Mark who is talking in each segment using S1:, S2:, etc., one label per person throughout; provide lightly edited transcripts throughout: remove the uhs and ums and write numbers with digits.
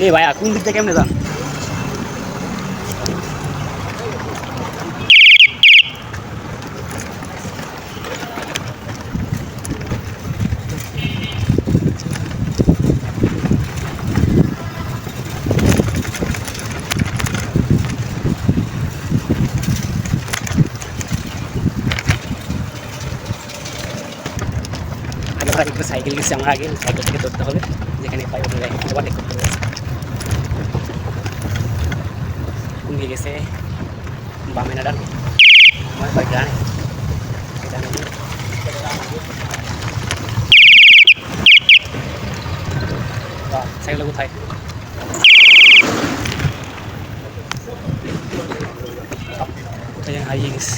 S1: এ ভাইয়া কোন দিক থেকে কেমনে যান? একটু সাইকেল গেছে আমার আগে, সাইকেল থেকে ধরতে হবে, যেখানে পাই ওখানে ওভারটেক করতে হবে। কোন দিকে গেছে? বামে না ডানে? আমার বাইক ডানে। সাইকেলটা কোথায়? কোথায় যেন হারিয়ে গেছে।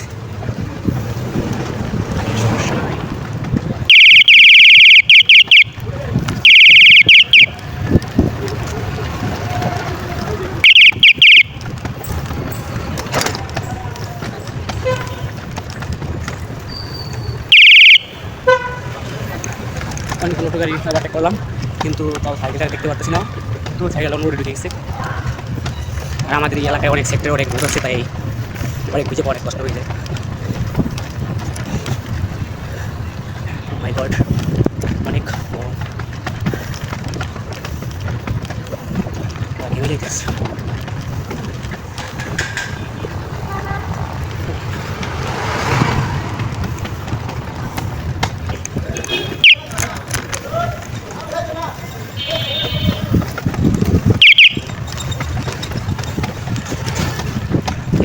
S1: অনেকগুলো টোটো গাড়ি ওভারটেক করলাম, কিন্তু তাও সাইকেলটা দেখতে পাচ্ছি না, তো সাইকেল অন্য রোডে ঢুকে গেছে। আর আমাদের এই এলাকায় অনেক সেক্টরে অনেক ভোট হচ্ছে, তাই অনেক খুঁজে পাওয়া অনেক কষ্ট হয়ে যায়। মাই গড, অনেক ঘেমে যেতেছে।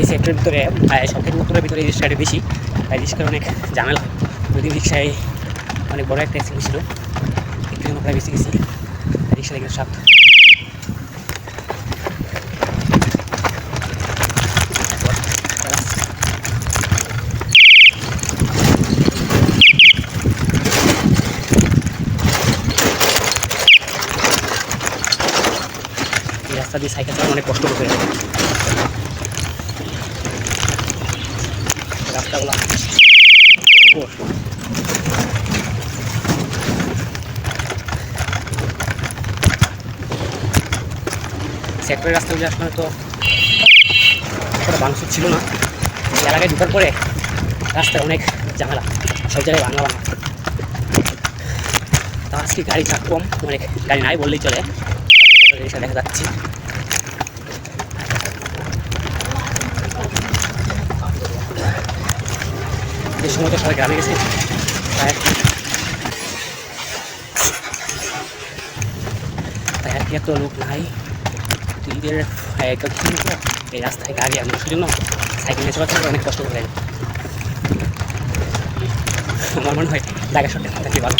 S1: এই সেক্টরের ভিতরে সব থেকে উত্তরের ভিতরে এই রিক্সাটা বেশি, তাই রিক্সার অনেক ঝামেলা। যদি রিক্সায় অনেক বড় একটা অ্যাক্সিডেন্ট ছিল, একটু জন্য প্রায় বেশি গেছি, রিক্সা দেখে সাত। এই রাস্তা দিয়ে সাইকেল চালানো অনেক কষ্ট করে রাস্তাগুলো। সেক্টরের রাস্তাগুলো আসলে তো ভাঙচুর ছিল না, এই এলাকায় ঢুকার পরে রাস্তায় অনেক ঝামেলা, সব জায়গায় ভাঙা ভাঙা। তা আজকে গাড়ি চাপ কম, অনেক গাড়ি নাই বললেই চলে, রিক্সা দেখা যাচ্ছি। যে সময়টা সবাই গ্রামে গেছে, তাই আর কি এত লোক নাই। তো ঈদের এই রাস্তায় গাড়ি আর মানুষের জন্য সাইকেল নিয়ে চলাচল অনেক কষ্ট করে। আমার মনে হয় জায়গা সরটা থাকলে ভালো।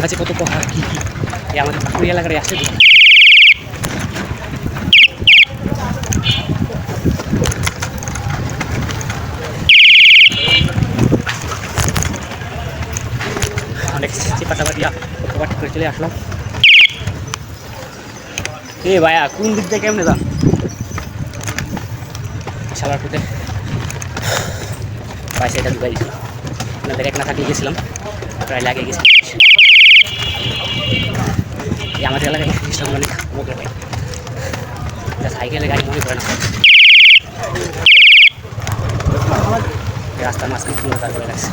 S1: গাছে কত পাহাড় কী কী আমাদের পাকুড়ি এলাকায় আসছে। অনেক চিপাচাপা দিয়া ওভারটেক করে চলে আসলাম। এ ভাইয়া কোন দিক থেকে কেমনে যান? সালারপুরে পয়সা এটা দুবাই ছিল, আপনাদের এক না থাকলে গেছিলাম, প্রায় লাগে গেছি। আমাদের এলাকায় অনেক মোটর হয়, যা সাইকেলের গাড়ি মনে করে না। রাস্তার মাঝখানে পুরো তার করে রাখছে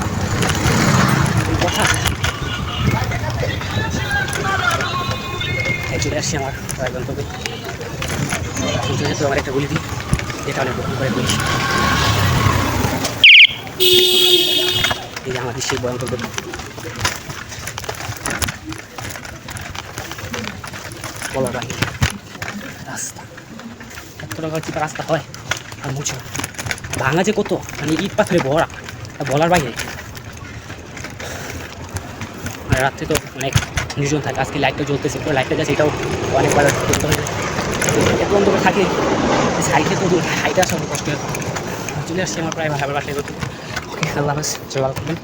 S1: কথা। চলে আসছি আমার গন্তব্যে। যেহেতু আমার একটা বলি দিই, যেটা অনেক গোপন করে বলি। এই যে আমাদের সেই গন্তব্য, বলার বাহিনী রাস্তা। এত টাকা চিপা রাস্তা হয় আর মুছে ভাঙা যে কত, মানে ইট পাথরে ভরা, বলার বাইরে। আর রাত্রে তো অনেক নির্জন থাকে, আজকে লাইটটা জ্বলতেছে, তো লাইটটা যাচ্ছে এটাও অনেকবার করতে হবে। এত অন্ধকার থাকে সাইডে তো হাইটে আসা কষ্ট। চলে আসছি আমার প্রায় বাসায়। ওকে, আল্লাহ হাফেজ, ভালো থাকবেন।